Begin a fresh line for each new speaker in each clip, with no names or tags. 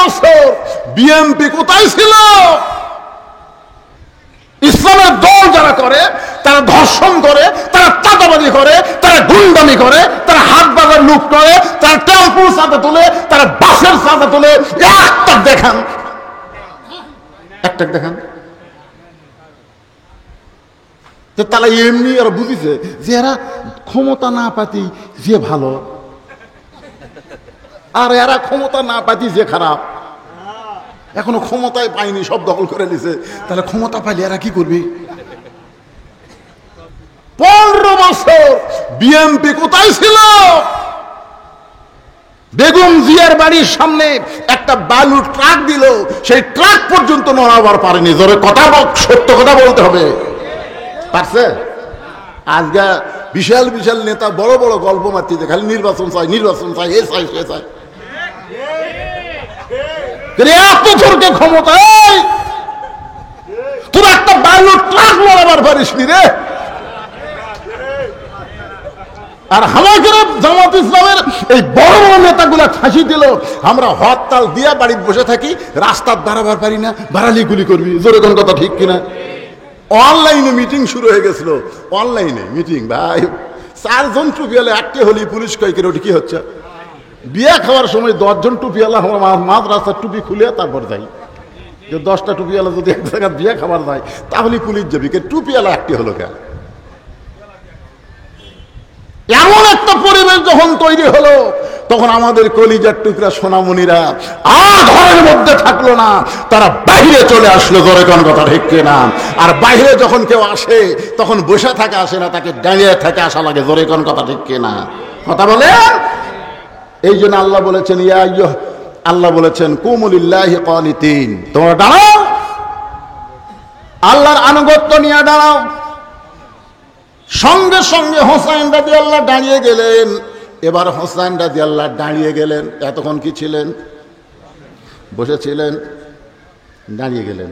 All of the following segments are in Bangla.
বছর বিএনপি কোথায় ছিল? ইসলামের দল যারা করে তারা ধর্ষণ করে, তারা চাঁদাবাজি করে, তারা গুন্ডামি করে, তারা হাত বাজার লুট করে, তারা টেম্পুর চাঁদা তোলে, তারা বাসের চাঁদা তোলে। একটা দেখান, একটা দেখান। তারা এমনি আর বুঝিছে যে এরা ক্ষমতা না পাতি যে ভালো, আর এরা ক্ষমতা না পাতি যে খারাপ। এখনো ক্ষমতায় পায়নি, সব দখল করে নিছে। তাহলে ক্ষমতা পাইলে এরা কি করবে? 15 বছর বিএনপি কোথায় ছিল? বেগম জিয়ার বাড়ির সামনে একটা বালু ট্রাক দিল, সেই ট্রাক পর্যন্ত নড়াবার পারেনি। জোরে কথা বল, সত্য কথা বলতে হবে। পারছে? আজকে বিশাল বিশাল নেতা বড় বড় গল্প মারতে খালি নির্বাচন চাই, নির্বাচন চাই, এ চাই, সে চাই। এতজনকে ক্ষমতা, তোর একটা বালু ট্রাক লড়াবার পারিস নি রে। আর আমাকে জামাত ইসলামের এই বড় বড় নেতাগুলা ফাঁসি দিল, আমরা হরতাল দিয়া বাড়িতে বসে থাকি, রাস্তার দাঁড়াবার পারি না, বাড়ালি গুলি করবি। জোরে কোন কথা ঠিক কিনা? অনলাইনে মিটিং শুরু হয়ে গেছিল, অনলাইনে মিটিং। ভাই 4 জন টুপিওয়ালা আটকে হলি পুলিশ কয় ওটি কি হচ্ছে? বিয়ে খাওয়ার সময় 10 জন টুপিওয়ালা মাঝ রাস্তার টুপি খুলে তারপর যাই। যে 10টা টুপিওয়ালা যদি এক জায়গায় বিয়ে খাবার যায় তাহলে পুলিশ যাবি, কে টুপিওয়ালা একটি হলো কেন? এমন একটা পরিবেশ যখন তৈরি হলো, তখন আমাদের কলিজার টুকরা সোনামণিরা আর ঘরের মধ্যে থাকলো না, তারা বাইরে চলে আসলো। জোরে কোন কথা ঠিক কিনা? আর বাইরে যখন কেউ আসে তখন বসে থাকা আসে না, তাকে দাঁড়িয়ে থেকে আসা লাগে। জোরে কোন কথা ঠিক কিনা? কথা বলে। এই জন্য আল্লাহ বলেছেন, আল্লাহ বলেছেন কুমুলিল্লাহি কানিতিন, তোমরা দাঁড়াও, আল্লাহর আনুগত্য নিয়ে দাঁড়াও। সঙ্গে সঙ্গে হোসাইন রাদিয়াল্লাহু দাঁড়িয়ে গেলেন। এবার হোসাইন রাদিয়াল্লাহু দাঁড়িয়ে গেলেন। এতক্ষণ কি ছিলেন? বসেছিলেন, দাঁড়িয়ে গেলেন।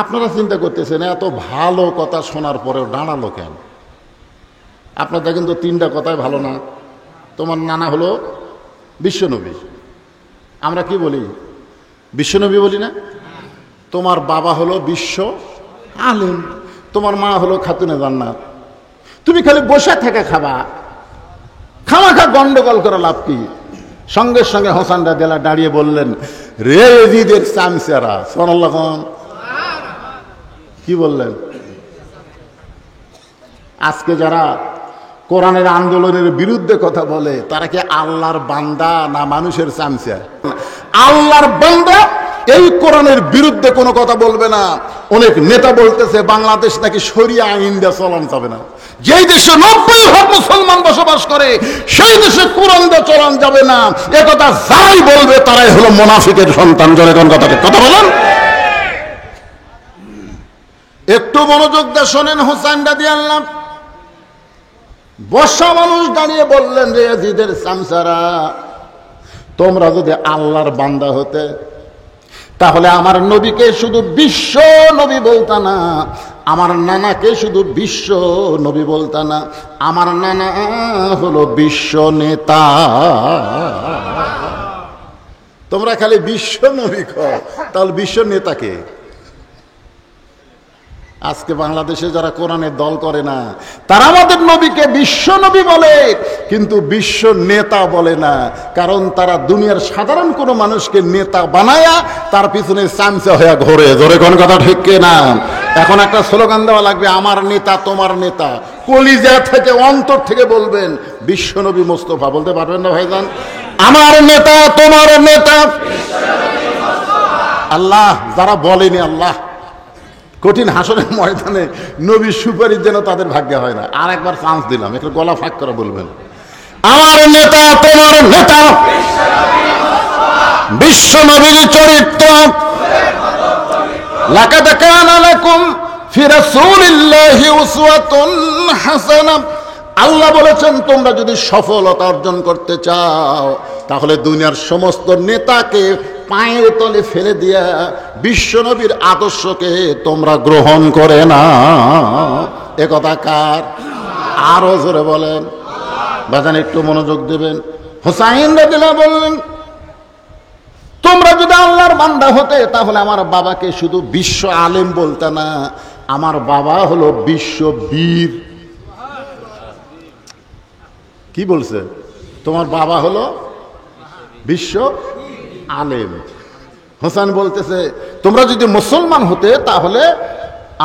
আপনারা চিন্তা করতেছেন এত ভালো কথা শোনার পরেও দাঁড়ালো কেন? আপনাদের কিন্তু 3টা কথাই ভালো না। তোমার নানা হলো বিশ্বনবী, আমরা কি বলি? বিশ্বনবী বলি না? তোমার বাবা হলো বিশ্ব আলেম, তোমার মা হলো খাতুনে জান্নাত। তুমি খালি বসে থেকে খাবা, খামাখা গন্ডগোল করে লাভ কি? সঙ্গে সঙ্গে হোসেন রাদিয়াল্লাহু দাঁড়িয়ে বললেন, রে এজিদের চামচেরা, সুবহানাল্লাহ। কি বললেন? আজকে যারা কোরআনের আন্দোলনের বিরুদ্ধে কথা বলে তারা কি আল্লাহর বান্দা না মানুষের চামচা? আল্লাহর বান্দা এই কোরআনের বিরুদ্ধে কোনো কথা বলবে না। অনেক নেতা বলতেছে বাংলাদেশ নাকি শরিয়া আইন দিয়ে চলানো যাবে না। যেই দেশে 90% মুসলমান বসবাস করে সেই দেশে কোরআন দিয়ে চলান যাবে না, একথা যাই বলবে তারাই হলো মুনাফিকের সন্তান। জোরে কোন কথা বলেন। একটু মনোযোগ দিয়ে শোনেন। হোসেন রাদিয়াল্লাহু বসা মানুষ দাঁড়িয়ে বললেন, রে ইয়াজিদের চামচারা, তোমরা যদি আল্লাহর বান্দা হতে তাহলে আমার নবীকে শুধু বিশ্ব নবী বলতা না, আমার নানাকে শুধু বিশ্ব নবী বলতা না, আমার নানা হলো বিশ্ব নেতা। তোমরা খালি বিশ্ব নবী কও, তাহলে বিশ্ব নেতাকে? আজকে বাংলাদেশে যারা কোরআনের দল করে না তারা আমাদের নবীকে বিশ্ব নবী বলে, কিন্তু বিশ্ব নেতা বলে না। কারণ তারা দুনিয়ার সাধারণ কোনো মানুষকে নেতা বানায়া তার পিছনে চামচা হয়ে ঘোরে। জোরে কোন কথা ঠিক কিনা? এখন একটা স্লোগান দেওয়া লাগবে, আমার নেতা তোমার নেতা। কলিজা থেকে অন্তর থেকে বলবেন বিশ্ব নবী মোস্তফা। বলতে পারবেন না ভাইজান? আমার নেতা তোমার নেতা আল্লাহ। যারা বলেনি আল্লাহ কঠিন হাসরের ময়দানে নবীর সুপারিশ যেন তাদের ভাগ্যে হয় না। আর একবার চান্স দিলাম, একটু গলা ফাঁক করে বলবেন, আমার নেতা তোমার নেতা বিশ্ব নবীর চরিত্র। লাকাদ কানা লাকুম ফি রাসূলিল্লাহি উসওয়াতুন হাসানাহ। আল্লাহ বলেছেন তোমরা যদি সফলতা অর্জন করতে চাও তাহলে দুনিয়ার সমস্ত নেতাকে পায়ের তলে ফেলে দিয়া বিশ্বনবীর আদর্শকে তোমরা গ্রহণ করে না। এ কথা কার? আরো জোরে বলেন। বাজান একটু মনোযোগ দেবেন। হোসাইন রাদিয়াল্লাহু বললেন, বান্দা হতে তাহলে আমার বাবাকে শুধু বিশ্ব আলেম বলতে না, আমার বাবা হলো বিশ্ব বীর। কি বলছে? তোমার বাবা হলো বিশ্ব আলেম। হোসেন বলতেছে তোমরা যদি মুসলমান হতে তাহলে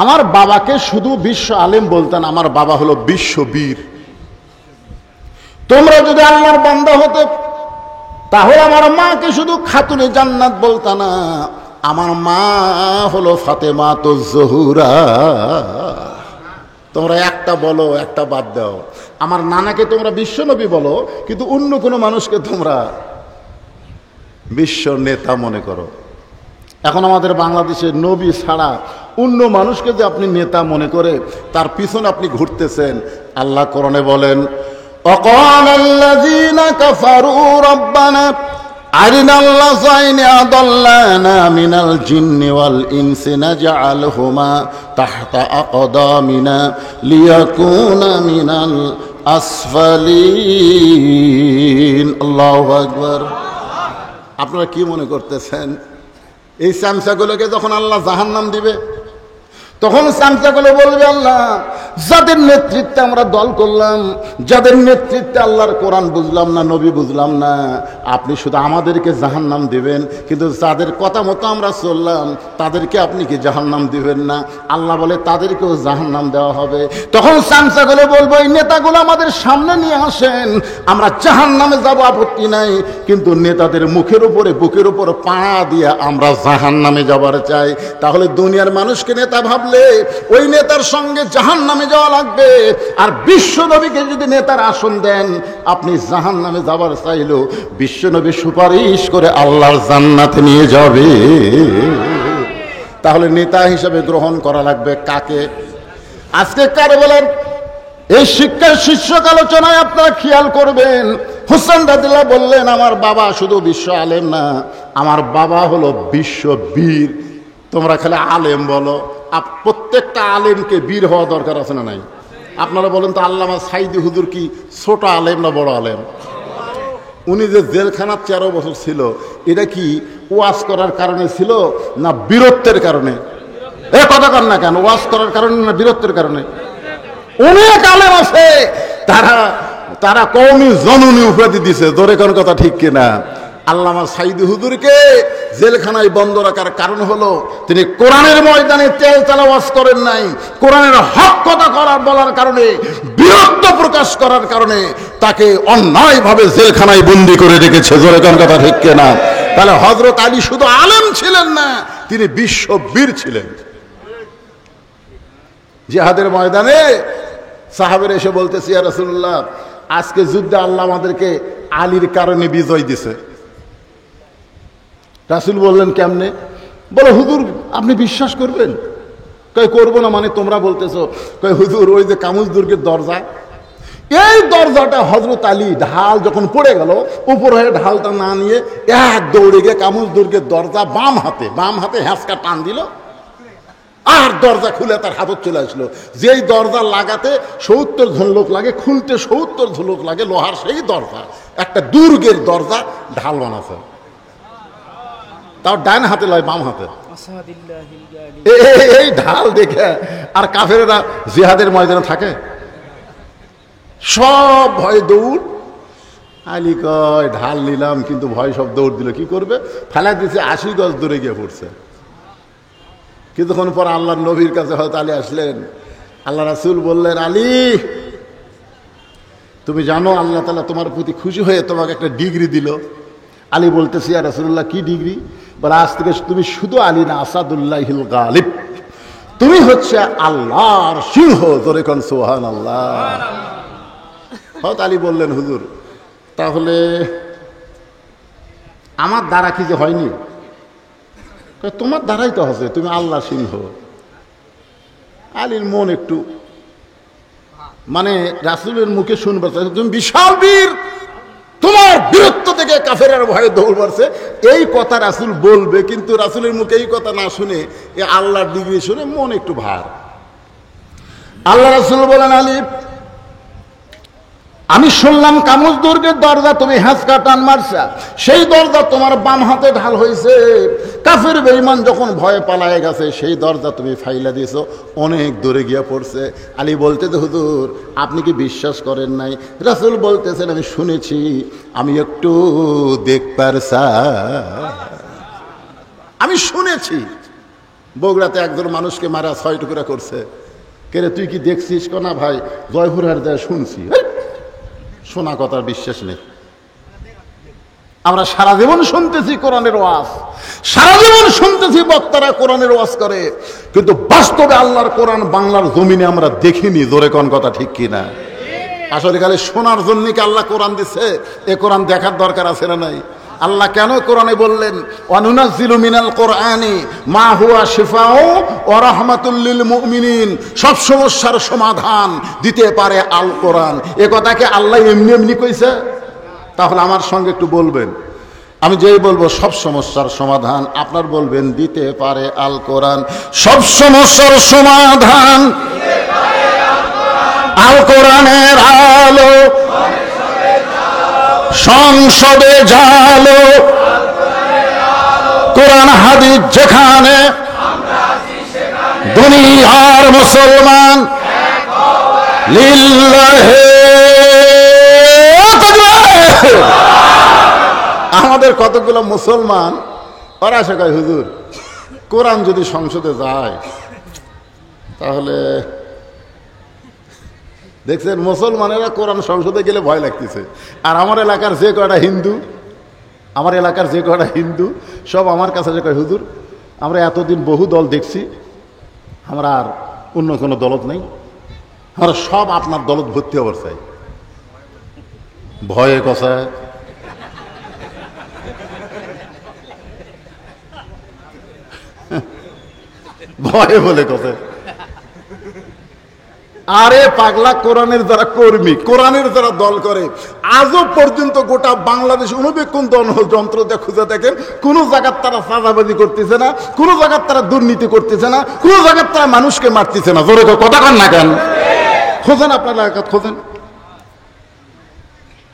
আমার বাবাকে শুধু বিশ্ব আলেম বলতেন, আমার বাবা হলো বিশ্ব বীর। তোমরা যদি আল্লাহর বান্দা হতে তাহলে আমার মাকে শুধু খাতুনে জান্নাত বলতা না, আমার মা হলো ফাতেমাতুজ জোহরা। তোমরা একটা বলো, একটা বাদ দাও। আমার নানাকে তোমরা বিশ্বনবী বলো, কিন্তু অন্য কোনো মানুষকে তোমরা বিশ্ব নেতা মনে করো। এখন আমাদের বাংলাদেশে নবী ছাড়া অন্য মানুষকে যে আপনি নেতা মনে করে তার পিছনে আপনি ঘুরতেছেন। আল্লাহ কোরআনে বলেন, وقال الذين كفروا ربنا أرنا اللذين أضلانا من الجن والإنس نجعلهما تحت أقدامنا ليكونا من الأسفلين الله أكبر। আপনারা কি মনে করতেছেন এই চামচাগুলোকে যখন আল্লাহ জাহান্নাম দিবে তখন চামচাগুলো বলবে, আল্লাহ যাদের নেতৃত্বে আমরা দল করলাম, যাদের নেতৃত্বে আল্লাহর কোরআন বুঝলাম না, নবী বুঝলাম না, আপনি শুধু আমাদেরকে জাহান্নাম দিবেন, কিন্তু যাদের কথা মতো আমরা চললাম তাদেরকে আপনি কি জাহান্নাম দিবেন না? আল্লাহ বলে তাদেরকেও জাহান্নাম দেওয়া হবে। তখন চামচাগুলো বলবো, এই নেতাগুলো আমাদের সামনে নিয়ে আসেন, আমরা জাহান্নামে যাব, আপত্তি নাই, কিন্তু নেতাদের মুখের উপরে বুকের উপরে পাড়া দিয়ে আমরা জাহান্নামে যাবার চাই। তাহলে দুনিয়ার মানুষকে নেতা ভাবলে ওই নেতার সঙ্গে জাহান্নামে যাওয়া লাগবে। আর বিশ্বনবীকে যদি নেতার আসন দেন, আপনি জাহান্নামে যাবার চাইলেও বিশ্বনবী সুপারিশ করে আল্লাহর জান্নাতে নিয়ে যাবে। তাহলে নেতা হিসেবে গ্রহণ করা লাগবে কাকে? আজকে কারে বলেন? এই শিক্ষার শীর্ষক আলোচনায় আপনারা খেয়াল করবেন, হোসেন রাদিয়াল্লাহু বললেন আমার বাবা শুধু বিশ্ব আলেম না, আমার বাবা হলো বিশ্ব বীর। তোমরা খালি আলেম বলো, প্রত্যেকটা আলেমকে বীর হওয়া দরকার আছে না নাই? আপনারা বলেন তো, আল্লামা সাইদি হুজুর কি ছোট আলেম না বড় আলেম? উনি যে জেলখানার 13 বছর ছিল, এটা কি ওয়াজ করার কারণে ছিল না বীরত্বের কারণে? এ কথা কর না কেন, ওয়াজ করার কারণে না বীরত্বের কারণে? অনেক আলেম আছে তারা কওমি জননী উপাধি দিছে, জোরে কোন কথা ঠিক কিনা? আল্লামা সাইদি হুজুরকে জেলখানায় বন্ধ রাখার কারণ হলো তিনি কোরআনের ময়দানে তেল তেলাওয়াত করেন নাই, কোরআনের হক কথা বলার কারণে, বীরত্ব প্রকাশ করার কারণে তাকে অন্যায়ভাবে জেলখানায় বন্দী করে রেখেছে। জোরে কোন কথা ঠিক কিনা? তাহলে হযরত আলী শুধু আলেম ছিলেন না, তিনি বিশ্ববীর ছিলেন। জিহাদের ময়দানে সাহাবেরা এসে বলতেছে, ইয়া রাসূলুল্লাহ, আজকে যুদ্ধে আল্লাহ আমাদেরকে আলীর কারণে বিজয় দিছে। রাসূল বললেন কেমনে? বলে হুজুর আপনি বিশ্বাস করবেন? কই করবো না মানে তোমরা বলতেছো? কই হুজুর ওই যে কামুজ দুর্গের দরজা, এই দরজাটা হযরত আলী ঢাল যখন পড়ে গেল, উপর হয়ে ঢালটা না নিয়ে এক দৌড়ে গিয়ে কামুজ দুর্গের দরজা বাম হাতে হ্যাঁচকা টান দিল, আর দরজা খুলে তার হাতত চলে আসলো। যেই দরজা লাগাতে 70 জন লোক লাগে, খুলতে 70 জন লোক লাগে, লোহার সেই দরজা, একটা দুর্গের দরজা ঢাল বানাছে, তাও ডান হাতে লয় বাম হাতে। এই ঢাল দেখে আর কাফেরেরা জিহাদের ময়দানে থাকে, সব ভয় দৌড়। আলী কয় ঢাল নিলাম, কিন্তু ভয় সব দৌড় দিল, কি করবে? ফেলা দিয়েছে, 80 গজ দূরে গিয়ে পড়ছে। কিছুক্ষণ পর আল্লাহর নবীর কাছে হয়তো আলী আসলেন। আল্লাহ রাসূল বললেন, আলী তুমি জানো আল্লাহ তাআলা তোমার প্রতি খুশি হয়ে তোমাকে একটা ডিগ্রি দিল। আলী বলতেছে, ইয়া রাসূলুল্লাহ কি ডিগ্রি? বলে আজ থেকে তুমি শুধু আলী না, আসাদুল্লাহিল গালিব, তুমি হচ্ছে আল্লাহর সিংহ। জোরে কোন সুবহানাল্লাহ। হয়তো আলী বললেন, হুজুর তাহলে আমার দ্বারা কি যে হয়নি? তোমার দ্বারাই তো হচ্ছে, তুমি আল্লাহ সিংহ। আলীর মন একটু মানে রাসূলের মুখে শুনবে তুমি বিশাল বীর, তোমার বীরত্ব থেকে কাফেরের ভয়ে দৌড় মারছে, এই কথা রাসূল বলবে, কিন্তু রাসূলের মুখে এই কথা না শুনে এই আল্লাহর ডিগ্রি শুনে মন একটু ভার। আল্লাহ রাসূল বলেন, আলী আমি শুনলাম কামুজ দুর্গের দরজা তুমি হ্যাঁচকা টান মারছা, সেই দরজা তোমার বাম হাতে ঢাল হয়েছে। কাফের বেঈমান যখন ভয়ে পালায় গেছে সেই দরজা তুমি ফাইলা দিয়েছো, অনেক দূরে গিয়া পড়ছে। আলী বলতেছে হুজুর আপনি কি বিশ্বাস করেন নাই? রাসূল বলতেছেন আমি শুনেছি, আমি একটু দেখবার আমি শুনেছি বগুড়াতে একজন মানুষকে মারা 6 টুকরা করছে। কেরে তুই কি দেখছিস? না ভাই জয়পুরহাট যায় শুনছি। শোনা কথার বিশ্বাস নেই। আমরা সারা জীবন শুনতেছি কোরআনের ওয়াজ, সারা জীবন শুনতেছি বক্তারা কোরআনের ওয়াজ করে, কিন্তু বাস্তবে আল্লাহর কোরআন বাংলার জমিনে আমরা দেখিনি। জোরে কোন কথা ঠিক কিনা? আসলে খালি শোনার জন্য কি আল্লাহ কোরআন দিচ্ছে? এ কোরআন দেখার দরকার আছে না নাই? আল্লাহ কেন কোরআনে বললেন ওয়ানুনাজ্জিলু মিনাল কোরআনি মা হুয়া শিফাউ ওয়া রাহমাতুল লিল মুমিনিন? সব সমস্যার সমাধান দিতে পারে আল কোরআন। এ কথাকে আল্লাহ এমনি এমনি কইছে? তাহলে আমার সঙ্গে একটু বলবেন। আমি যেই বলবো সব সমস্যার সমাধান, আপনার বলবেন দিতে পারে আল কোরআন। সব সমস্যার সমাধান আল কোরআনের আলো, সংসদে জালো কোরআন হাদিস যেখানে, দুনিয়ার মুসলমান লিল্লাহে। আমাদের কতগুলো মুসলমান ওরা আসে কয় হুজুর কোরআন যদি সংসদে যায় তাহলে, দেখছেন মুসলমানেরা কোরআন সংসদে গেলে ভয় লাগতেছে। আর আমার এলাকার যে কয়টা হিন্দু সব আমার কাছে যে কয় হুজুর আমরা এতদিন বহু দল দেখছি, আমরা আর অন্য কোনো দলত নেই, আমরা সব আপনার দলত ভর্তি হবার চাই। ভয়ে কষায় ভয়ে বলে কষায়। আরে পাগলা, কোরআনের যারা কর্মী, কোরআনের যারা দল করে, আজও পর্যন্ত গোটা বাংলাদেশ অনুবেক্ষণ যন্ত্র দিয়ে খুঁজে দেখেন, কোন জায়গার তারা চাঁদাবাজি করতেছে না, কোন জায়গার তারা দুর্নীতি করতেছে না, কোন জায়গার তারা মানুষকে মারতেছে না। জোরে কথা কন না কেন? খোঁজেন, আপনার এলাকা খোঁজেন।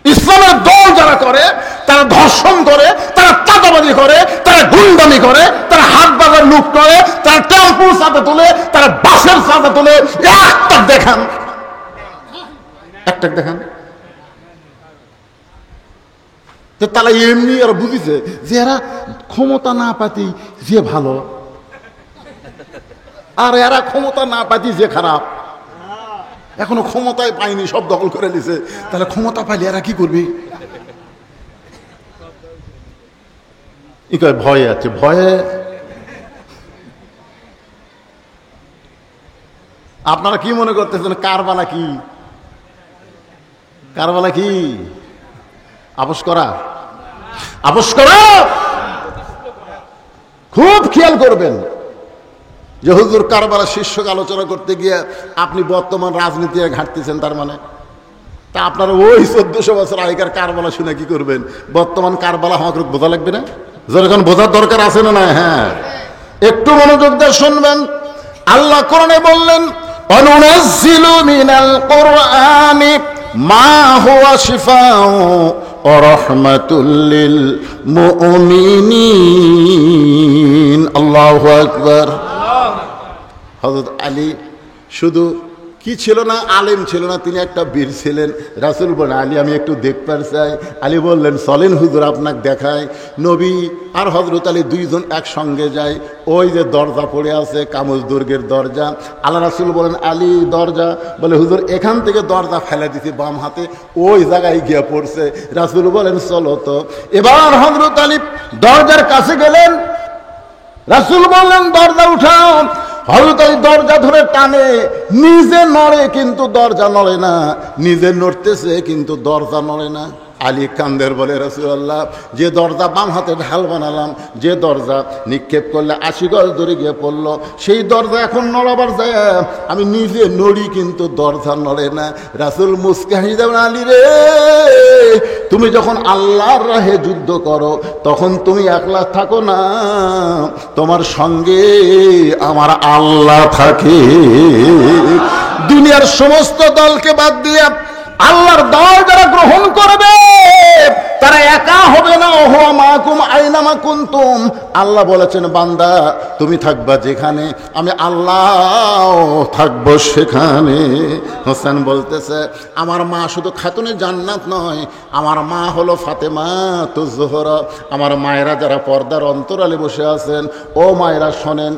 ইসলামের দল যারা করে তারা ধর্ষণ করে, তারা চাঁদাবাজি করে, তারা গুন্ডামি করে, তারা হাট বাজার লুট করে, তারা টেম্পুর সাথে তোলে, তারা বাসের সাথে তোলে। একটা দেখান, তারা এমনি আর বুঝিছে যে এরা ক্ষমতা না পাতি যে ভালো, আর এরা ক্ষমতা না পাতি যে খারাপ। এখনো ক্ষমতায় পায়নি, সব দখল করে দিছে, তাহলে ক্ষমতা পাইলে এরা কি করবি? ভয়ে আছে, ভয়ে। আপনারা কি মনে করতেছেন কারবালা কি? কারবালা কি? আপোষ করা, আপোষ করা। খুব খেয়াল করবেন যে হুজুর কারবালা শীর্ষক আলোচনা করতে গিয়ে আপনি বর্তমান রাজনীতি ঘাটতেছেন, তার মানে তা আপনারা ওই 1400 বছর আগেকার কারবালা শুনে কি করবেন? বর্তমান কারবালা আমাকে বোঝা লাগবে না? যখন বোঝার দরকার আছে না? হ্যাঁ, একটু মনোযোগ দিয়ে শুনবেন। আল্লাহ কোরআনে বললেন অনুনাজ্জিলু মিনাল কোরআনি মা হুয়া শিফাউ ওয়া রাহমাতুল লিল মুমিনিন। আল্লাহু আকবার। হযরত আলী শুধু কি ছিল না, আলেম ছিল না, তিনি একটা বীর ছিলেন। রাসূল বলেন আলী আমি একটু দেখতে চাই। আলী বললেন চলেন হুজুর আপনাকে দেখায়। নবী আর হযরত আলী দুইজন একসঙ্গে যায়। ওই যে দরজা পড়ে আছে কামুজ দুর্গের দরজা, আল্লাহ রাসূল বলেন আলী দরজা, বলে হুজুর এখান থেকে দরজা ফেলে দিছি বাম হাতে, ওই জায়গায় গিয়ে পড়ছে। রাসূল বলেন চলো তো। এবার হযরত আলী দরজার কাছে গেলেন, রাসূল বললেন দরজা উঠাও। হযরত আলী দরজা ধরে টানে, নিজে নড়ে কিন্তু দরজা নড়ে না, নিজে নড়তেছে কিন্তু দরজা নড়ে না। আলী কান্দের বলে রাসূলুল্লাহ যে দরজা বাম হাতে ঢাল বানালাম, যে দরজা নিক্ষেপ করলে 80 গজ দূরে গিয়ে পড়লো, সেই দরজা এখন নড়াবার যায়, আমি নিজে নড়ি কিন্তু দরজা নড়ে না। রাসূল মুস্কে হাসি দেবেন আলী রে, তুমি যখন আল্লাহর রাহে যুদ্ধ করো তখন তুমি একলা থাকো না, তোমার সঙ্গে আমার আল্লাহ থাকে। দুনিয়ার সমস্ত দলকে বাদ দিয়ে আল্লাহর দাওয়াত যারা গ্রহণ করবে তারা একা হবে না। ওহো মাকুম আইনামা কুনতুম, আল্লাহ বলেছেন বান্দা তুমি থাকবা যেখানে, আমি আল্লাহ থাকবো সেখানে। হোসেন বলতেছে আমার মা শুধু খাতুনে জান্নাত নয়, আমার মা হলো ফাতেমা তো জোহরা। আমার মায়েরা যারা পর্দার অন্তরালে বসে আছেন, ও মায়েরা শোনেন,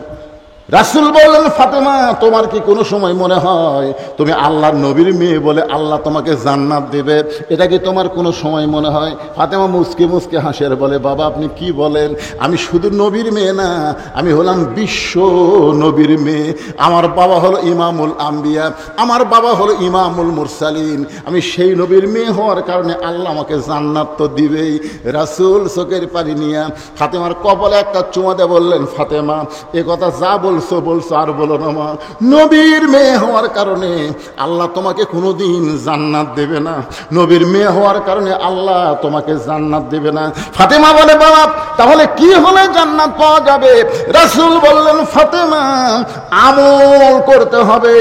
রাসূল বললেন ফাতেমা তোমার কি কোনো সময় মনে হয় তুমি আল্লাহর নবীর মেয়ে বলে আল্লাহ তোমাকে জান্নাত দেবে? এটা কি তোমার কোনো সময় মনে হয়? ফাতেমা মুসকে মুসকে হাসের বলে বাবা আপনি কি বলেন, আমি শুধু নবীর মেয়ে না, আমি হলাম বিশ্ব নবীর মেয়ে। আমার বাবা হলো ইমামুল আম্বিয়া, আমার বাবা হলো ইমামুল মুরসালিন। আমি সেই নবীর মেয়ে হওয়ার কারণে আল্লাহ আমাকে জান্নাত তো দিবেই। রাসূল চোখের পানি নিয়ে ফাতেমার কপালে একটা চুমা দিয়ে বললেন ফাতেমা এ কথা যা বলছো আর বলো না মা, নবীর মেয়ে হওয়ার কারণে আল্লাহ তোমাকে কোনোদিন জান্নাত দেবে না, নবীর মেয়ে হওয়ার কারণে আল্লাহ তোমাকে জান্নাত দেবে না। ফাতেমা বলে বাবা তাহলে কি হলে জান্নাত পাওয়া যাবে? রাসূল বললেন ফাতেমা আমল করতে হবে,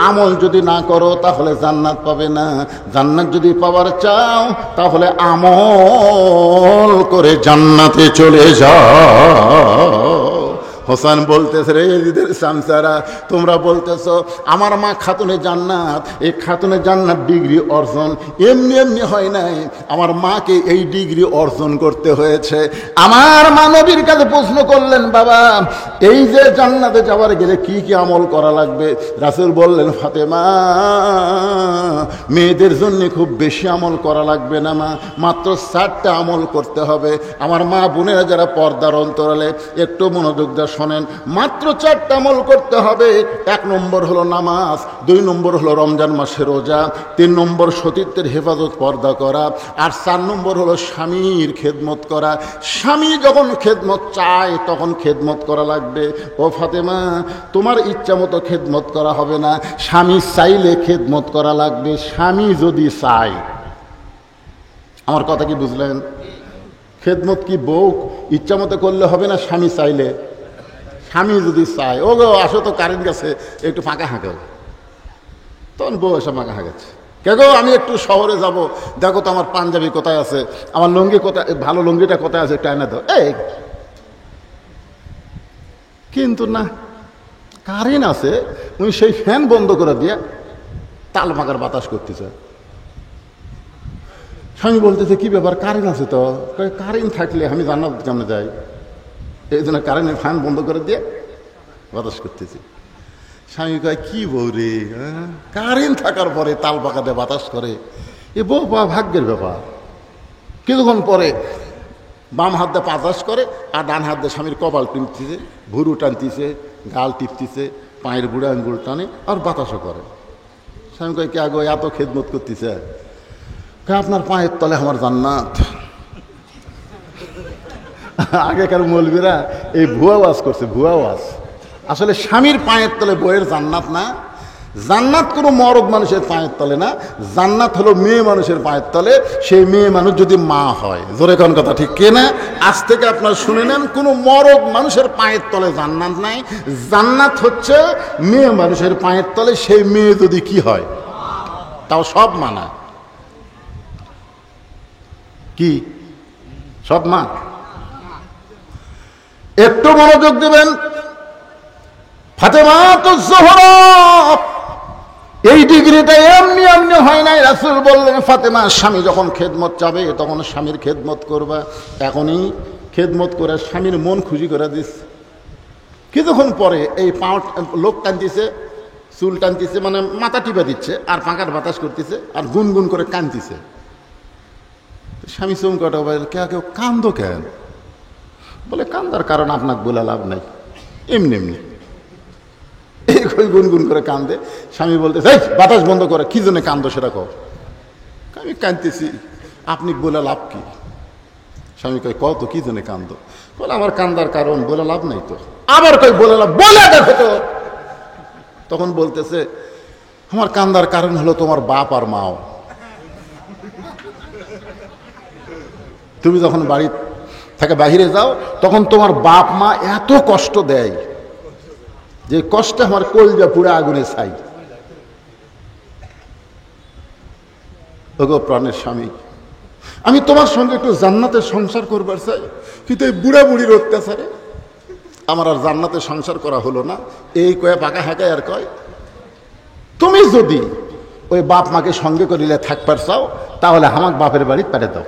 আমল যদি না করো তাহলে জান্নাত পাবে না। জান্নাত যদি পাওয়ার চাও তাহলে আমল করে জান্নাতে চলে যাও। হোসেন বলতেছে রে ঈদের সামসারা তোমরা বলতেছ আমার মা খাতুনে জান্নাত, এই খাতুনে জান্নাত ডিগ্রি অর্জন এমনি এমনি হয় নাই, আমার মাকে এই ডিগ্রি অর্জন করতে হয়েছে। আমার মা নবীর কাছে প্রশ্ন করলেন বাবা এই যে জান্নাতে যাওয়ার গেলে কি কি আমল করা লাগবে? রাসূল বললেন ফাতেমা মেয়েদের জন্য খুব বেশি আমল করা লাগবে না মা, মাত্র 4টা আমল করতে হবে। আমার মা বোনেরা যারা পর্দার অন্তরালে একটু মনোযোগ দেওয়া শোনেন, মাত্র 4টা আমল করতে হবে। 1 নম্বর হলো নামাজ, 2 নম্বর হলো রমজান মাসে রোজা, 3 নম্বর সতীত্বের হেফাজত পর্দা করা, আর 4 নম্বর হলো স্বামীর খেদমত করা। স্বামী যখন খেদমত চায় তখন খেদমত করা লাগবে। ও ফাতেমা তোমার ইচ্ছা মতো খেদমত করা হবে না, স্বামী চাইলে খেদমত করা লাগবে। স্বামী যদি চায়, আমার কথা কি বুঝলেন? খেদমত কি বউ ইচ্ছা মতো করলে হবে না, স্বামী চাইলে? স্বামী যদি চায় ও গো আসো তো কারেন্ট গেছে একটু ফাঁকা হাঁকাও, তখন বউ এসে ফাঁকা হাঁকাচ্ছে কে গো আমি একটু শহরে যাব, দেখো তো আমার পাঞ্জাবি কোথায় আছে, আমার লুঙ্গি কোথায়, ভালো লুঙ্গিটা কোথায় আছে একটু এনে দাও। এই কিন্তু না, কারেন্ট আছে, উনি সেই ফ্যান বন্ধ করে দিয়ে তাল ফাঁকার বাতাস করতেছে। স্বামী বলতেছে কি ব্যাপার, কারেন্ট আছে তো? কারেন্ট থাকলে আমি জান্নাত কেমনে যাই, এই জন্য কারেন্টের ফ্যান বন্ধ করে দিয়ে বাতাস করতেছি। স্বামী কয় কি বউ রে, কারেন্ট থাকার পরে তাল পাকা দিয়ে বাতাস করে, এ বউ পাওয়া ভাগ্যের ব্যাপার। কিছুক্ষণ পরে বাম হাত দিয়ে বাতাস করে আর ডান হাত দিয়ে স্বামীর কপাল টিপতেছে, ভুরু টানতিছে, গাল টিপতেছে, পায়ের বুড়া আঙ্গুল টানে আর বাতাসও করে। স্বামী কয় কে আগো এত খেদমত করতেছে? আপনার পায়ের তলে আমার জান্নাত। আগেকার মৌলবীরা এই ভুয়া ওয়াজ করছে, ভুয়া ওয়াজ। আসলে স্বামীর পায়ের তলে বইয়ের জান্নাত না, জান্নাত কোনো মরদ মানুষের পায়ের তলে না, জান্নাত হলো মেয়ে মানুষের পায়ের তলে। সেই মেয়ে মানুষ যদি মা হয়, জোরে কোন কথা ঠিক কে না? আজ থেকে আপনারা শুনে নেন, কোনো মরদ মানুষের পায়ের তলে জান্নাত নাই, জান্নাত হচ্ছে মেয়ে মানুষের পায়ের তলে। সেই মেয়ে যদি কি হয়, তাও সব মানা কি সব মা। একটু মনোযোগ দেবেন, ফাতেমা তো জোহরা এই ডিগ্রিটা এমনি এমনি হয় নাই। রাসূল বললেন ফাতেমা স্বামী যখন খেদমত চাবে তখন স্বামীর খেদমত করবা। এখনই খেদমত করে স্বামীর মন খুশি করে দিস। কিছুক্ষণ পরে এই পাও লোক টানতেছে, চুল টানতেছে, মানে মাথা টিপা দিচ্ছে আর পাঁকার বাতাস করতেছে আর গুনগুন করে কাঁদতেছে। স্বামী চমকাটা বলে কে কেউ কান্দো কেন? বলে কান্দার কারণ আপনাকে বলে লাভ নাই, এমনি এমনি এই গুনগুন করে কান্দে। স্বামী বলতেছে এই বাতাস বন্ধ করে, কি জন্য কান্দো সেটা কও। আমি কাঁদতেছি, আপনি বলে লাভ কি? স্বামী কয় কত কি জন্য কান্দো? বলে আমার কান্দার কারণ বলে লাভ নাই তো। আবার কই বলে লাভ, বলে দেখো তো। তখন বলতেছে আমার কান্দার কারণ হলো তোমার বাপ আর মাও। তুমি যখন বাড়ি থেকে বাহিরে যাও তখন তোমার বাপ মা এত কষ্ট দেয় যে কষ্টে আমার কলজা পুরো আগুনে ছাই। ওগো প্রাণের স্বামী, আমি তোমার সঙ্গে একটু জান্নাতের সংসার করবার চাই, কিন্তু এই বুড়া বুড়ির অত্যাচারে আমার আর জান্নাতের সংসার করা হলো না। এই কয়ে পাকা হ্যাঁকায় আর কয়, তুমি যদি ওই বাপ মাকে সঙ্গে করিলে থাকবার চাও তাহলে আমাকে বাপের বাড়ি পেরে দাও,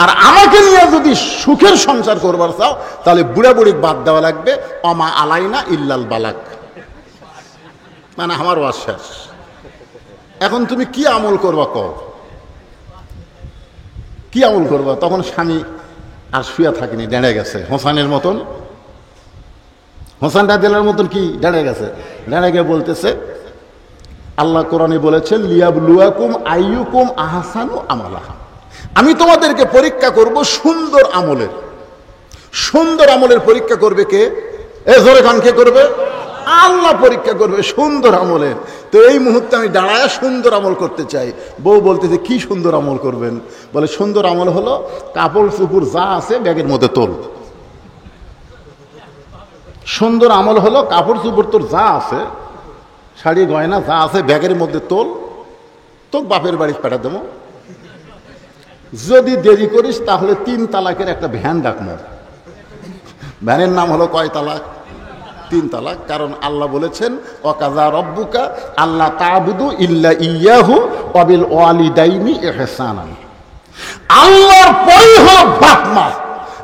আর আমাকে নিয়ে যদি সুখের সংসার করবার চাও তাহলে বুড়া বুড়ি বাদ দেওয়া লাগবে, অমা আলাইনা ইল্লাল বালাক, মানে আমার ওয়াজ শেষ। এখন তুমি কি আমল করবা কও, কি আমল করবা? তখন স্বামী আর শুয়া থাকিনি, ডেড়ে গেছে হোসানের মতন, হোসান রাদিয়াল্লাহুর মতন কি ডেড়ে গেছে। ডেড়ে গিয়ে বলতেছে, আল্লাহ কোরআনে বলেছেন লিয়াবলুয়াকুম আইয়ুকুম আহসানু আমালা, আমি তোমাদেরকে পরীক্ষা করব সুন্দর আমলের। সুন্দর আমলের পরীক্ষা করবে কে? এ জোরে খান, কে করবে? আল্লাহ পরীক্ষা করবে সুন্দর আমলের। তো এই মুহূর্তে আমি দাঁড়ায় সুন্দর আমল করতে চাই। বউ বলতেছে কি সুন্দর আমল করবেন? বলে সুন্দর আমল হলো কাপড় চুপুর যা আছে ব্যাগের মধ্যে তোল। সুন্দর আমল হলো কাপড় চুপুর তোর যা আছে, শাড়ি গয়না যা আছে ব্যাগের মধ্যে তোল, তোকে বাপের বাড়ি পাঠা দেবো। যদি দেরি করিস তাহলে 3 তালাকের একটা ভ্যান ডাকবো। ভ্যানের নাম হলো কয় তালাক? 3 তালাক। কারণ আল্লাহ বলেছেন ওয়াকাযা রাব্বুকা আল্লা তা'বুদু ইল্লা ইয়্যাহু ওয়া বিল ওয়ালিদাইনি ইহসানান। আল্লাহর পরেই হলো বাপ মা,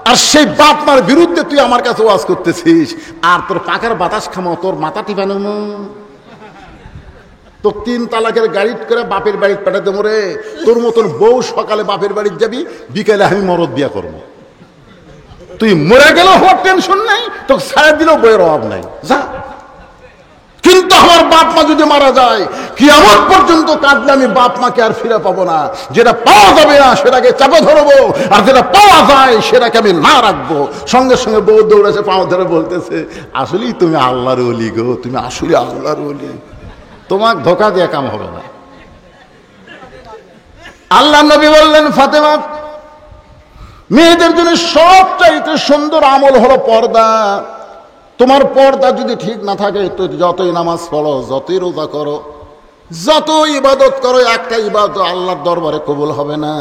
আর সেই বাপ মার বিরুদ্ধে তুই আমার কাছে ওয়াজ করতেছিস, আর তোর পাকার বাতাস খামো, তোর মাথা টিপানো, তো 3 তালাকের গাড়ি করে বাপের বাড়ি পাঠা দেবো রে। তোর মতন বউ সকালে বাপের বাড়ি যাবি, বিকালে আমি মরদ বিয়া করবো। তুই মরে গেলেও হওয়ার টেনশন নাই, তোকে ছাড়া দিলেও বইয়ের অভাব নাই, যা। কিন্তু আমার বাপ মা যদি মারা যায়, কিয়ামত পর্যন্ত কাঁদলে আমি বাপ মাকে আর ফিরে পাবো না। যেটা পাওয়া যাবে না সেটাকে চাপে ধরবো, আর যেটা পাওয়া যায় সেটাকে আমি না রাখবো। সঙ্গে সঙ্গে বউ দৌড়েছে, পাও ধরে বলতেছে, আসলেই তুমি আল্লাহর ওলি গো, তুমি আসলে আল্লাহর ওলি, তোমাকে ধোকা দিয়ে কাম হবে না। আল্লাহ নবী বললেন, ফাতেমা, মেয়েদের জন্য সবচাইতে সুন্দর আমল হলো পর্দা। তোমার পর্দা যদি ঠিক না থাকে, তো যতই নামাজ পড়ো, যতই রোজা করো, যত ইবাদত করো, একটা ইবাদত আল্লাহর দরবারে কবুল হবে না।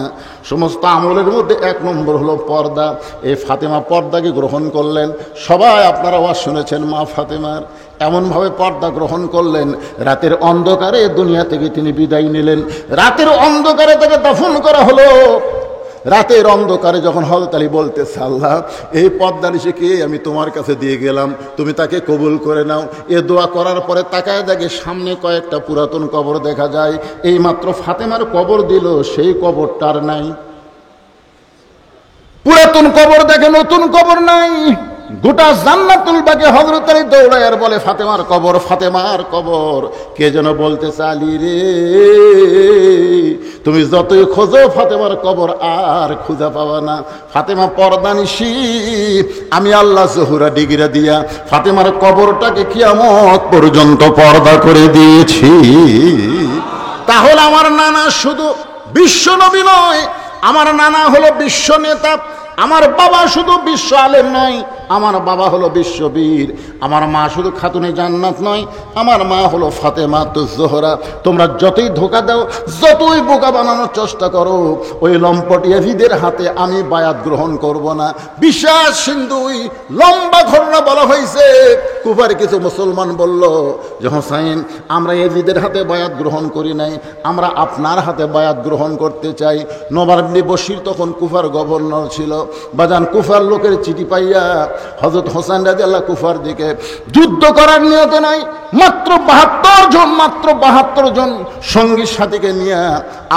সমস্ত আমলের মধ্যে 1 নম্বর হলো পর্দা। এই ফাতেমা পর্দাকে গ্রহণ করলেন। সবাই আপনারা ওয়াজ শুনেছেন মা ফাতেমার, এমনভাবে পর্দা গ্রহণ করলেন, রাতের অন্ধকারে দুনিয়া থেকে তিনি বিদায় নিলেন। রাতের অন্ধকারে তাকে দাফন করা হলো। রাতের অন্ধকারে যখন হযরত আলী বলতেছে, আল্লাহ এই পর্দানিশীকে আমি তোমার কাছে দিয়ে গেলাম, তুমি তাকে কবুল করে নাও। এ দোয়া করার পরে তাকায় দেখে সামনে কয়েকটা পুরাতন কবর দেখা যায়। এই মাত্র ফাতেমার কবর দিল, সেই কবরটার নাই। পুরাতন কবর দেখে, নতুন কবর নাই। গোটা জান্নাতুল বাগে হযরত আলী দৌড়ায় আর বলে, ফাতেমার কবর, ফাতেমার কবর। কে যেন বলতেছে, আলী রে, তুমি যতই খোঁজো ফাতেমার কবর আর খুঁজে পাবা না। ফাতেমা পর্দানিশী, আমি আল্লাহ জহুরা ডিগিরা দিয়া ফাতেমার কবরটাকে কিয়ামত পর্যন্ত পর্দা করে দিয়েছি। তাহলে আমার নানা শুধু বিশ্ব নবী নয়, আমার নানা হলো বিশ্ব নেতা। আমার বাবা শুধু বিশ্ব আলেম নয়, আমার বাবা হলো বিশ্ববীর। আমার মা শুধু খাতুনে জান্নাত নয়, আমার মা হলো ফাতেমাতুজ জোহরা। তোমরা যতই ধোকা দাও, যতই বোকা বানানোর চেষ্টা করো, ওই লম্পট ইয়াজিদের হাতে আমি বায়াত গ্রহণ করব না। বিশ্বাস সিন্ধুই লম্বা ঘটনা বলা হয়েছে। কুফার কিছু মুসলমান বলল যে, হোসাইন, আমরা ইয়াজিদের হাতে বায়াত গ্রহণ করি নাই, আমরা আপনার হাতে বায়াত গ্রহণ করতে চাই। নোমান ইবনে বশির তখন কুফার গভর্নর ছিল। বাজান, কুফার লোকের চিঠি পাইয়া হযরত হোসেন রাদিয়াল্লাহু কুফার দিকে যুদ্ধ করার নিয়তে নাই, মাত্র 72 জন সঙ্গী সাথীকে নিয়ে,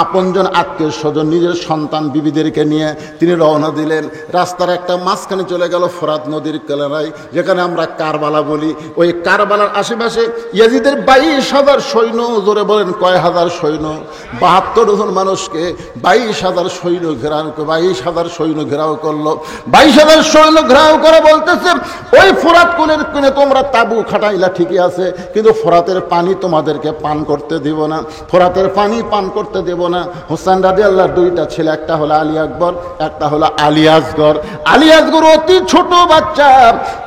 আপনজন আত্মীয় স্বজন, নিজের সন্তান বিবিদেরকে নিয়ে তিনি রওনা দিলেন। রাস্তার একটা মাঝখানে চলে গেল ফোরাত নদীর কিনারায়, যেখানে আমরা কারবালা বলি। ওই কারবালার আশেপাশে ইয়াজিদের 22,000 সৈন্য, জোরে বলেন কয় হাজার সৈন্য? 72 জন মানুষকে 22,000 সৈন্য ঘেরাও, 22,000 সৈন্য ঘেরাও করলো। 22,000 সৈন্য ঘেরাও করে বলতেছে ওই ফোরাত কুলের কিনে তোমরা তাবু খাটাইলা ঠিকই আছে, কিন্তু ফোরাতের পানি তোমাদেরকে পান করতে দিব না, ফোরাতের পানি পান করতে দেব না। হোসেন রাদিয়াল্লাহর দুইটা ছেলে, একটা হলো আলী আকবর, একটা হলো আলী আসগর। আলী আসগর অতি ছোট বাচ্চা,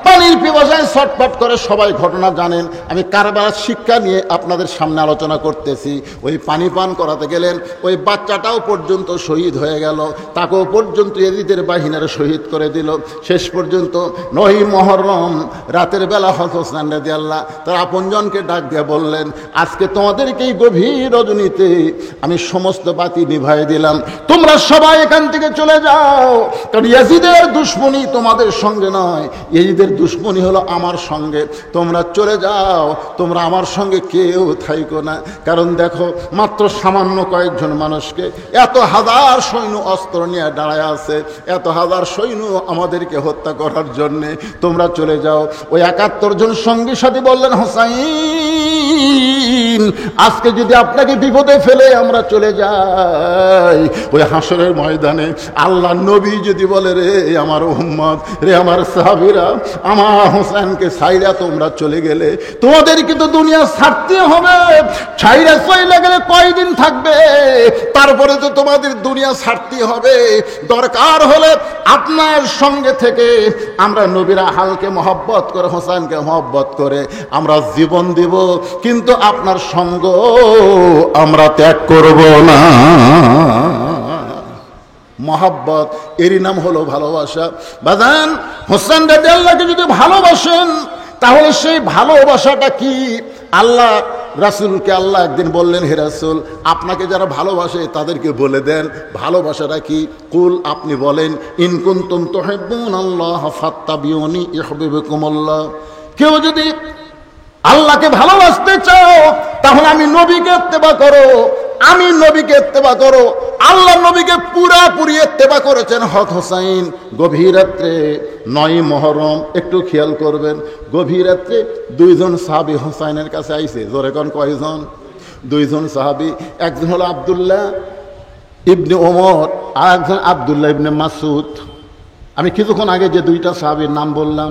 পানির পিপাসায় ছটফট করে, সবাই ঘটনা জানেন। আমি কারবালার শিক্ষা নিয়ে আপনাদের সামনে আলোচনা করতেছি। ওই পানি পান করাতে গেলেন, ওই বাচ্চাটাও পর্যন্ত শহীদ হয়ে গেল, তাকেও পর্যন্ত ইয়াজিদের বাহিনীরা শহীদ করে দিল। শেষ পর্যন্ত 9ই মুহররম রাতের বেলা হযরত হোসেন রাদিয়াল্লাহ তার আপনজনকে ডাক দিয়ে বললেন, আজকে তোমাদেরকে এই গভীর রজনীতে আমি সমস্ত বাতি নিভাই দিলাম, তোমরা সবাই এখান থেকে চলে যাও, কারণ ইয়াজিদের দুশমনী তোমাদের সঙ্গে নয়, ইয়াজিদের দুশমনী হলো আমার সঙ্গে। তোমরা চলে যাও, তোমরা আমার সঙ্গে কেউ থাইকো না। কারণ দেখো, মাত্র সামান্য কয়েকজন মানুষকে এত হাজার সৈন্য অস্ত্র নিয়ে দাঁড়ায় আছে, এত হাজার সৈন্য আমাদেরকে হত্যা করার জন্যে, তোমরা চলে যাও। ওই 71 জন সঙ্গী সাথী বললেন, হোসাইন আজকে যদি আপনাকে বিপদে ফেলে আমরা চলে যাই, ওই হাসরের ময়দানে আল্লাহ নবী যদি বলে, রে আমার উম্মত, রে আমার সাহাবীরা, আমার হোসেনকে ছাইরা তোমরা চলে গেলে তোমাদের কিন্তু দুনিয়া ছাড়তে হবে। ছাইরা চলে গেলে কয়দিন থাকবে, তারপরে তো তোমাদের দুনিয়া ছাড়তে হবে। দরকার হলে আপনার সঙ্গে থেকে আমরা নবীরা হালকে মহব্বত করে, হোসেনকে মহব্বত করে আমরা জীবন দিব, কিন্তু আপনার সঙ্গ আমরা ত্যাগ করব না। মহব্বত, এরই নাম হলো ভালোবাসা। বাজান, হোসেন রাদিয়াল্লাহকে যদি ভালোবাসেন, তাহলে সেই ভালোবাসাটা কি? আল্লাহ রাসূলকে আল্লাহ একদিন বললেন, হে রাসূল, আপনাকে যারা ভালোবাসে তাদেরকে বলে দেন ভালোবাসাটা কি। কুল, আপনি বলেন, ইন কুনতুম তুহিব্বুনাল্লাহ ফাত্তাবিউনি ইউহিব্বুকুমুল্লাহ। কেউ যদি আল্লাহকে ভালোবাসতে চাও, তাহলে আমি নবীকে ইত্তেবা করো, আমি নবীকে ইত্তেবা করো। আল্লাহ নবীকে পুরাপুরি ইত্তেবা করেছেন হযরত হোসাইন। গভীর রাত্রে 9ই মুহররম, একটু খেয়াল করবেন, গভীর রাত্রে 2 জন সাহাবী হোসাইনের কাছে আইছে। জোরে কোন কয়জন? 2 জন সাহাবী। একজন হলো আব্দুল্লাহ ইবনে ওমর, আর একজন আব্দুল্লাহ ইবনে মাসউদ। আমি কিছুক্ষণ আগে যে 2টা সাহাবীর নাম বললাম,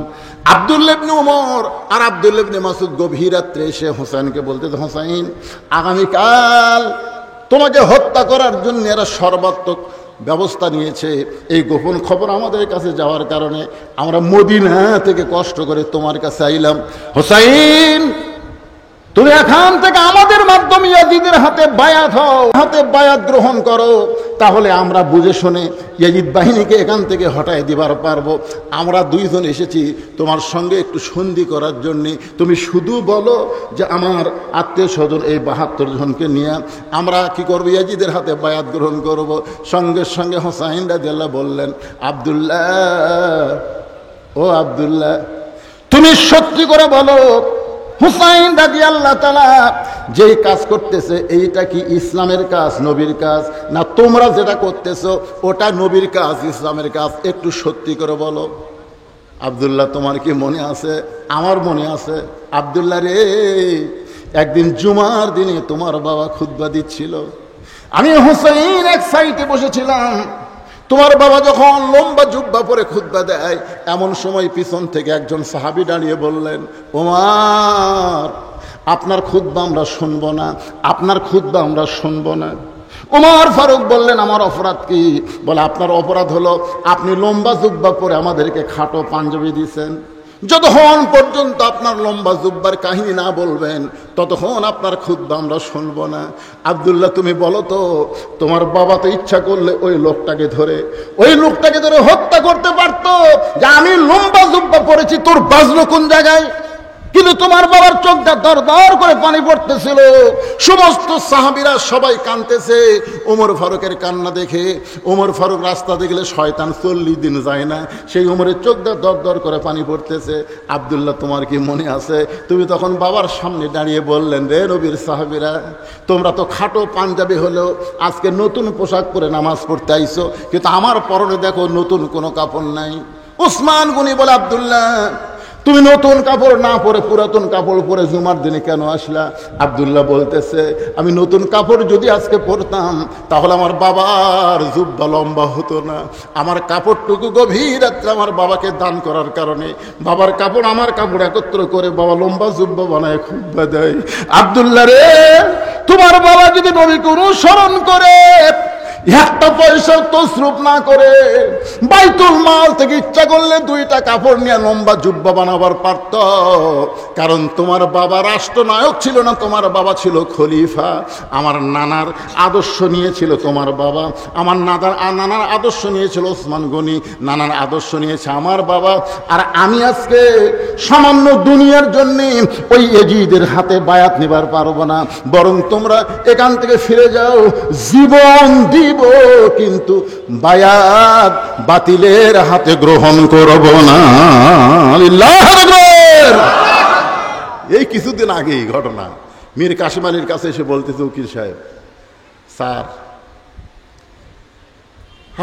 আব্দুল্লাহ ইবনে ওমর আর আব্দুল্লাহ ইবনে মাসউদ, গভীর রাত্রে এসে হোসেনকে বলতে, হোসেন আগামীকাল তোমাকে হত্যা করার জন্য এরা সর্বাত্মক ব্যবস্থা নিয়েছে। এই গোপন খবর আমাদের কাছে যাওয়ার কারণে আমরা মদিনা থেকে কষ্ট করে তোমার কাছে আইলাম। হোসেন, তুমি এখান থেকে আমাদের মাধ্যমে ইয়াজিদের হাতে বায়াত হও, হাতে বায়াত গ্রহণ করো, তাহলে আমরা বুঝে শুনে ইয়াজিদ বাহিনীকে এখান থেকে হটায় দিবার পারবো। আমরা 2 জন এসেছি তোমার সঙ্গে একটু সন্ধি করার জন্যে। তুমি শুধু বলো যে আমার আত্মীয় স্বজন এই 72 জনকে নিয়ে আমরা কি করবো, ইয়াজিদের হাতে বায়াত গ্রহণ করব। সঙ্গে সঙ্গে হোসাইন রাদিয়াল্লাহু বললেন, আব্দুল্লাহ, ও আব্দুল্লাহ, তুমি সত্যি করে বলো, হুসাইন রাদিয়াল্লাহু তাআলা যেই কাজ করতেছে এইটা কি ইসলামের কাজ, নবীর কাজ, না তোমরা যেটা করতেছো ওটা নবীর কাজ, ইসলামের কাজ? একটু সত্যি করে বলো। আব্দুল্লাহ, তোমার কি মনে আছে? আমার মনে আছে। আব্দুল্লাহ রে, একদিন জুমার দিনে তোমার বাবা খুতবা দিচ্ছিল, আমি হুসাইন এক সাইডে বসেছিলাম। তোমার বাবা যখন লম্বা জুব্বা পরে খুতবা দেয়, এমন সময় পিছন থেকে একজন সাহাবী দাঁড়িয়ে বললেন, ওমর, আপনার খুতবা আমরা শুনবো না, আপনার খুতবা আমরা শুনবো না। ওমর ফারুক বললেন, আমার অপরাধ কি? বলে, আপনার অপরাধ হলো আপনি লম্বা জুব্বা পরে আমাদেরকে খাটো পাঞ্জাবি দিয়েছেন। যতক্ষণ পর্যন্ত আপনার লম্বা জুব্বার কাহিনী না বলবেন, ততক্ষণ আপনার খুতবা আমরা শুনবো না। আব্দুল্লাহ, তুমি বলো তো, তোমার বাবা তো ইচ্ছা করলে ওই লোকটাকে ধরে হত্যা করতে পারতো, যে আমি লম্বা জুব্বা পরেছি, তোর বাজলো কোন জায়গায়? কিন্তু তোমার বাবার চোখটা দর দর করে পানি পড়তেছিল। সমস্ত সাহাবীরা সবাই কাঁদতেছে ওমর ফারুকের কান্না দেখে। ওমর ফারুক রাস্তা দেখলে শয়তান 40 দিন যায় না, সেই ওমরের চোখটা দর দর করে পানি পড়তেছে। আব্দুল্লাহ, তোমার কি মনে আছে, তুমি তখন বাবার সামনে দাঁড়িয়ে বললেন, রে নবীর সাহাবীরা, তোমরা তো খাটো পাঞ্জাবি হলেও আজকে নতুন পোশাক পরে নামাজ পড়তে আইছো, কিন্তু আমার পরনে দেখো নতুন কোনো কাপড় নাই। উসমান গনি বলে, আব্দুল্লাহ, তুমি নতুন কাপড় না পরে পুরাতন কাপড় পরে জুমার দিনে কেন আসলা? আব্দুল্লাহ বলতেছে, আমি নতুন কাপড় যদি আজকে পরতাম তাহলে আমার বাবার জুব্বা লম্বা হতো না। আমার কাপড়টুকু গভীর রাত্রে আমার বাবাকে দান করার কারণে বাবার কাপড় আমার কাপড় একত্র করে বাবা লম্বা জুব্বা বানায় খুব্বা দেয়। আব্দুল্লাহ রে, তোমার বাবা যদি নবীকে অনুসরণ করে একটা পয়সা তসরুপ না করে বাইতুল মাল থেকে ইচ্ছা করলে 2টা কাপড় নিয়ে লম্বা জুব্বা বানাবার পারত। কারণ তোমার বাবা রাষ্ট্রনায়ক ছিল না, তোমার বাবা ছিল খলিফা। আমার নানার আদর্শ নিয়েছিল তোমার বাবা, আমার নানার আদর্শ নিয়েছিল ওসমান গনি, নানার আদর্শ নিয়েছে আমার বাবা। আর আমি আজকে সামান্য দুনিয়ার জন্য ওই এজিদের হাতে বায়াত নিবার পারবো না, বরং তোমরা এখান থেকে ফিরে যাও, জীবন দিব কিন্তু বায়াত বাতিলের হাতে গ্রহণ করব না। আল্লাহু আকবার। এই কিছুদিন আগেই ঘটনা, মীর কাসেম আলীর কাছে এসে বলতেছে, উকিল সাহেব, স্যার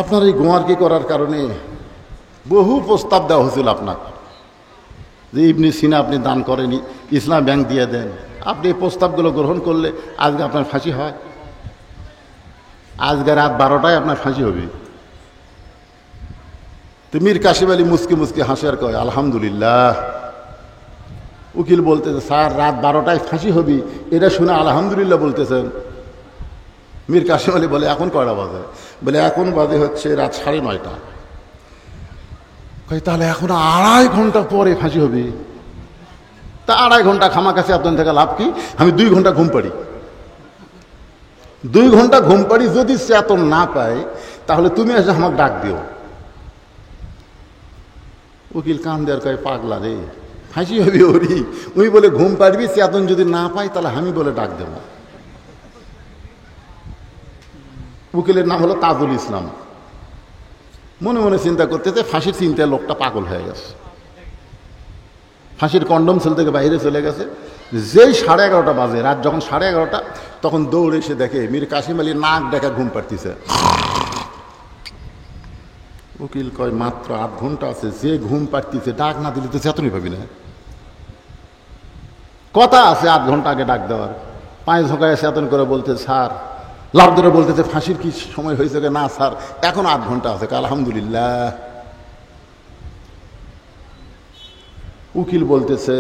আপনার এই গোয়ারকি করার কারণে বহু প্রস্তাব দেওয়া হয়েছিল আপনার, যে ইবনে সিনা আপনি দান করেনি, ইসলাম ব্যাংক দিয়ে দেন। আপনি এই প্রস্তাবগুলো গ্রহণ করলে আজকে আপনার ফাঁসি হয়, আজকে রাত 12টায় আপনার ফাঁসি হবে। তো মীর কাসেম আলী মুসকি মুসকি হাসি আর কয়, আলহামদুলিল্লাহ। উকিল বলতেছে, স্যার রাত 12টায় ফাঁসি হবে, এটা শুনে আলহামদুলিল্লাহ বলতেছেন? মীর কাসেম আলী বলে, এখন কয়টা বাজে? বলে এখন বাজে হচ্ছে রাত 9:30। কয় তাহলে এখন 2.5 ঘন্টা পরে ফাঁসি হবে। তা 2.5 ঘন্টা খামাকাছে আপনার থেকে লাভ কি? আমি 2 ঘন্টা ঘুম পাড়ি, 2 ঘন্টা ঘুম পাড়ি, যদি চেতন না পাই তাহলে তুমি এসে আমাকে ডাক দিও। উকিল কান দেওয়ার কয়, পাগলা রে, ফাঁসি হবি ওরি, উনি বলে ঘুম পাড়বি, চেতন যদি না পাই তাহলে আমি বলে ডাক দেব। উকিলের নাম হলো তাজুল ইসলাম। মনে মনে চিন্তা করতেছে, ফাঁসির চিন্তায় লোকটা পাগল হয়ে গেছে, ফাঁসির কন্ডম সেল থেকে বাইরে চলে গেছে। যেই 11:30 বাজে, রাত যখন 11:30, তখন দৌড়ে এসে দেখে মীর কাসেম আলী নাক ডেকা ঘুম পাড়তিছে। উকিল কয়, মাত্র 8 ঘন্টা আছে, যে ঘুম পাড়তিছে ডাক না দিলে তো চেতনই পাবি না। কথা আছে 8 ঘন্টা আগে ডাক দেওয়ার। পায়ে ঝোঁকায় চেতন করে বলতে, স্যার লাভ ধরে বলতেছে, ফাঁসির কি সময় হয়েছে? না স্যার, এখন 8 ঘন্টা আছে। আলহামদুলিল্লাহ। উকিল বলতেছে,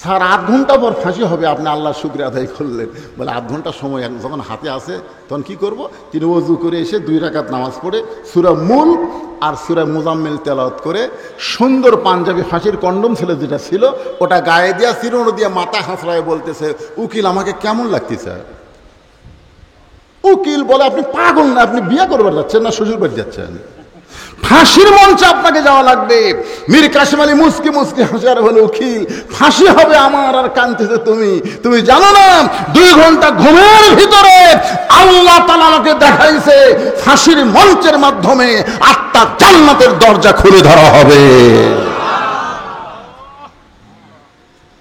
স্যার 8 ঘন্টা পর ফাঁসি হবে, আপনি আল্লাহর শুকরিয়া আদায় করলেন। বলে 8 ঘন্টা সময় যখন হাতে আসে তখন কি করব? তিনি ওযু করে এসে 2 রাকাত নামাজ পড়ে সূরা মুলক আর সূরা মুজাম্মিল তেলাওয়াত করে সুন্দর পাঞ্জাবি ফাঁসির কন্ডম ছেলে যেটা ছিল ওটা গায়ে দিয়া চিরুনি দিয়ে মাথা হাঁচড়ায় বলতেছে, উকিল আমাকে কেমন লাগতেছে? উকিল বলে, আপনি পাগল না? আপনি বিয়ে করবার যাচ্ছেন না শ্বশুর বাড়ি যাচ্ছেন? ফাঁসির মঞ্চে আপনাকে যাওয়া লাগবে। মীর কাসেম আলী মুসকি মুসকি হাসিয়ার বলে, উকিল ফাঁসি হবে আমার, আর কাঁদতেছে তুমি? তুমি জানো না 2 ঘন্টা ঘুমের ভিতরে আল্লাহ তাআলা আমাকে দেখাইছে ফাঁসির মঞ্চের মাধ্যমে 8টা জান্নাতের দরজা খুলে ধরা হবে।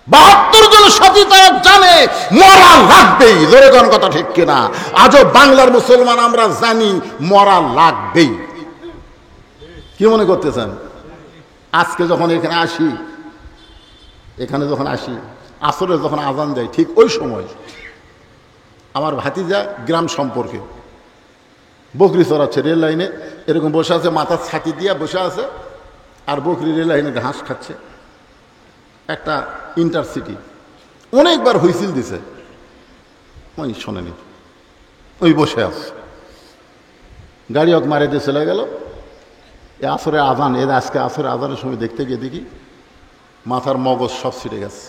72 জন সাথী তারা জানে মরা লাগবেই। জোরে কোন কথা ঠিক কিনা? আজও বাংলার মুসলমান আমরা জানি মরা লাগবেই। কি মনে করতেছেন? আজকে যখন এখানে যখন আসি আসরে যখন আজান দেয়, ঠিক ওই সময় আমার ভাতিজা গ্রাম সম্পর্কে বকরি চড়াচ্ছে রেল লাইনে, এরকম বসে আছে, মাথার ছাতি দিয়ে বসে আছে, আর বকরি রেল লাইনে ঘাস খাচ্ছে। একটা ইন্টারসিটি অনেকবার হুইসিল দিছে, ওই শোনেনি, ওই বসে আছে। গাড়ি অক মারে দিয়ে চলে গেল। এ আসরে আজান, আজকে আসরে আজানের সময় দেখতে গিয়ে দেখি মাথার মগজ সব ছিঁড়ে গেছে।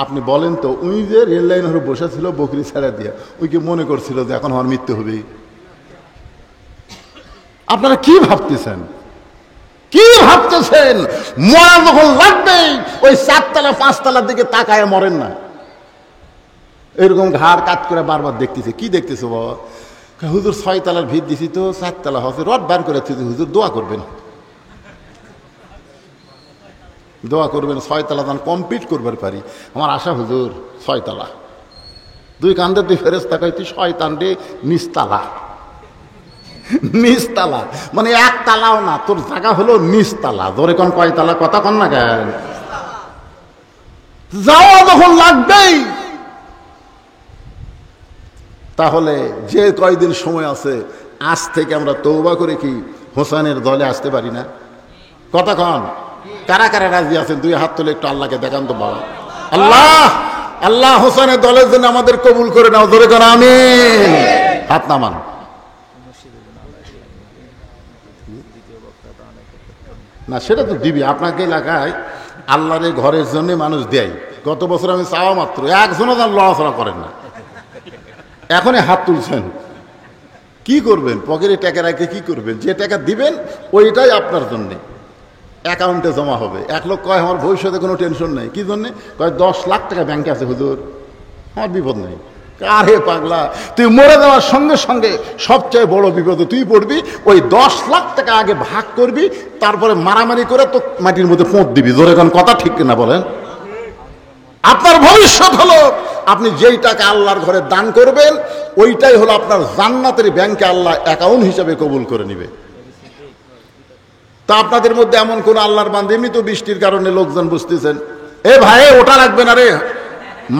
আপনি বলেন তো, উনি যে রেল লাইন হয়ে বসেছিল বকরি ছেড়ে দিয়ে, ওই কি মনে করছিল যে এখন আমার মৃত্যু হবে? আপনারা কি ভাবতেছেন? কি ভাবতেছেন? মরা যখন লাগবেই ওই 4 তলা 5 তলার দিকে তাকায় মরেন না। এরকম ঘাড় কাত করে বারবার দেখতেছে। কি দেখতেছে বাবা? হুজুর 6 তলার ভিত দিছি তো 4 তলা হচ্ছে, রড বার করে হুজুর দোয়া করবেন, দোয়া করবেন 6 তলা দান কমপ্লিট করবার পারি। আমার আশা হুজুর 6 তলা। 2 কান্দে 2 ফেরেশতা কইতে শয়তান রে নিস্তালা। নিচতলা, মানে একতলাও না, তোর জায়গা হলো নিচতলা। ধরে কোন কয়তলা, কথা কন না কেন? যাওয়া যখন লাগবেই, তাহলে যে কয়দিন সময় আছে আজ থেকে আমরা তওবা করে কি হোসেনের দলে আসতে পারি না? কথা কন, কারা কারা রাজি আছেন? দুই হাত তুলে একটু আল্লাহকে দেখান তো বাবা। আল্লাহ, আল্লাহ হোসেনের দলের জন্য আমাদের কবুল করে নাও। ধরে কোন আমিন। হাত নামান। না সেটা তো দিবি, আপনাকে এলাকায় আল্লাহর এই ঘরের জন্য মানুষ দেয়। গত বছর আমি চাওয়া মাত্র একজনও তার লড়াচড়া করেন না, এখনই হাত তুলছেন। কি করবেন? পকেটে টাকা রাখে কি করবেন? যে টাকা দিবেন ওইটাই আপনার জন্যে অ্যাকাউন্টে জমা হবে। এক লোক কয় আমার ভবিষ্যতে কোনো টেনশন নেই। কি জন্যে? কয় 10 লাখ টাকা ব্যাংকে আছে হুজুর, আমার বিপদ নেই। আরে পাগলা, তুই মরে যাওয়ার সঙ্গে সঙ্গে সবচেয়ে বড় বিপদে তুই পড়বি। ওই 10 লাখ টাকা আগে ভাগ করবি, তারপরে মারামারি করে তো মাটির মধ্যে পোঁত দিবি। ধরে কোন কথা ঠিক কিনা বলেন? আপনার ভবিষ্যৎ হলো আপনি যেই টাকা আল্লাহর ঘরে দান করবেন ওইটাই হলো আপনার জান্নাতের ব্যাংকে আল্লাহ অ্যাকাউন্ট হিসাবে কবুল করে নিবে। তা আপনাদের মধ্যে এমন কোন আল্লাহর বান্দা, এমনি তো বৃষ্টির কারণে লোকজন বুঝতেছেন, এ ভাই ওটা লাগবে না রে,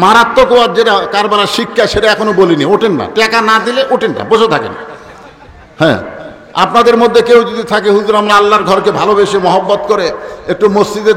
মারাত্মক ওয়াজ যেটা কারবালার শিক্ষা সেটা এখনো বলিনি, ওঠেন না, টাকা না দিলে ওঠেন না, বসে থাকেন। হ্যাঁ, আপনাদের মধ্যে কেউ যদি থাকে হুজুর আমরা আল্লাহর ঘরকে ভালোবেসে মহব্বত করে একটু মসজিদে